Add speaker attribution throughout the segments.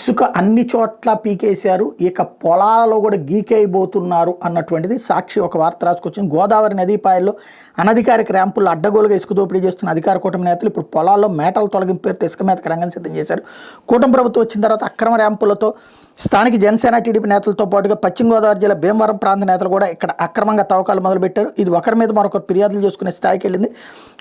Speaker 1: ఇసుక అన్ని చోట్ల పీకేశారు, ఇక పొలాలలో కూడా గీకేయబోతున్నారు అన్నటువంటిది సాక్షి ఒక వార్త రాసుకొచ్చింది. గోదావరి నదీపాయల్లో అనధికారిక ర్యాంపుల్లో అడ్డగోలుగా ఇసుక దోపిడీ చేస్తున్న అధికార కూటమి నేతలు ఇప్పుడు పొలాల్లో మేటల తొలగింపు పేరుతో ఇసుక మీదకి రంగం సిద్ధం చేశారు. కూటమి ప్రభుత్వం వచ్చిన తర్వాత అక్రమ ర్యాంపులతో స్థానిక జనసేన టీడీపీ నేతలతో పాటుగా పశ్చిమ గోదావరి జిల్లా భీమవరం ప్రాంత నేతలు కూడా ఇక్కడ అక్రమంగా తవ్వకాలు మొదలుపెట్టారు. ఇది ఒకరి మీద మరొకరు ఫిర్యాదులు చేసుకునే స్థాయికి వెళ్ళింది.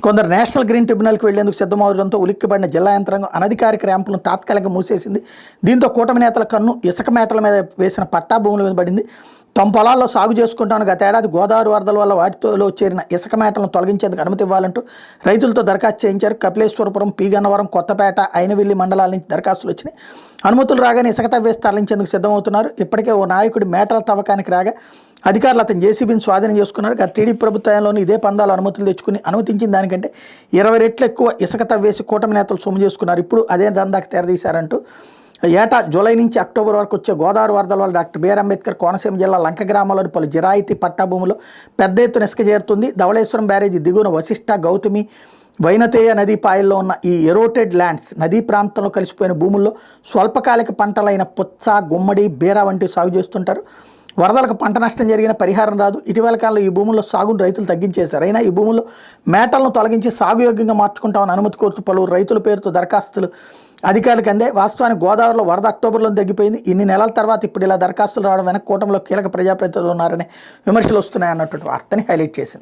Speaker 1: కొందరు నేషనల్ గ్రీన్ ట్రిబ్యునల్కి వెళ్లేందుకు సిద్ధమవడంతో ఉలిక్కిపడిన జిల్లా యంత్రాంగం అనధికారిక ర్యాంపులను తాత్కాలికంగా మూసేసింది. దీంతో కూటమి నేతల కన్ను ఇసుక మేటల మీద వేసిన పట్టా భూముల మీద పడింది. తమ పొలాల్లో సాగు చేసుకుంటాను గతేడాది గోదావరి వరదల వల్ల వాటితో చేరిన ఇసుక మేటలను తొలగించేందుకు అనుమతి ఇవ్వాలంటూ రైతులతో దరఖాస్తు చేయించారు. కపిలేశ్వరపురం, పీగన్నవరం, కొత్తపేట, అయినవిల్లి మండలాల నుంచి దరఖాస్తులు వచ్చినాయి. అనుమతులు రాగానే ఇసుక తవ్వేసి తరలించేందుకు సిద్ధమవుతున్నారు. ఇప్పటికే ఓ నాయకుడి మేటల తవ్వకానికి రాగా అధికారులు అతను జేసీబీని స్వాధీనం చేసుకున్నారు. గత టీడీపీ ప్రభుత్వంలోని ఇదే పందాలు అనుమతులు తెచ్చుకుని అనుమతించిన దానికంటే 20 రెట్లు ఎక్కువ ఇసుక తవ్వేసి కూటమి నేతలు సొమ్ము చేసుకున్నారు. ఇప్పుడు అదే దందాకి తెరదీశారంటూ ఏటా జూలై నుంచి అక్టోబర్ వరకు వచ్చే గోదావరి వరదల వల్ల డాక్టర్ బిఆర్ అంబేద్కర్ కోనసీమ జిల్లా లంక గ్రామంలోని పలు జిరాయితీ పట్టా భూములు పెద్ద ఎత్తున ఇసుక చేరుతుంది. ధవళేశ్వరం బ్యారేజీ దిగువన వశిష్ట, గౌతమి, వైనతేయ నదీ పాయల్లో ఉన్న ఈ ఎరోటెడ్ ల్యాండ్స్ నదీ ప్రాంతంలో కలిసిపోయిన భూముల్లో స్వల్పకాలిక పంటలైన పుచ్చ, గుమ్మడి, బీర వంటివి సాగు చేస్తుంటారు. వరదలకు పంట నష్టం జరిగిన పరిహారం రాదు. ఇటీవల కాలంలో ఈ భూముల్లో సాగును రైతులు తగ్గించేశారు. అయినా ఈ భూముల్లో మేటలను తొలగించి సాగుయోగ్యంగా మార్చుకుంటామని అనుమతి కోరుతూ పలువురు రైతుల పేరుతో దరఖాస్తులు అధికారులకు అందే. వాస్తవానికి గోదావరిలో వరద అక్టోబర్లో తగ్గిపోయింది. ఇన్ని నెలల తర్వాత ఇప్పుడు ఇలా దరఖాస్తులు రావడం వెనక కూటమిలో కీలక ప్రజాప్రతినిధులు ఉన్నారనే విమర్శలు వస్తున్నాయి అన్నటువంటి వార్తని హైలైట్ చేసింది.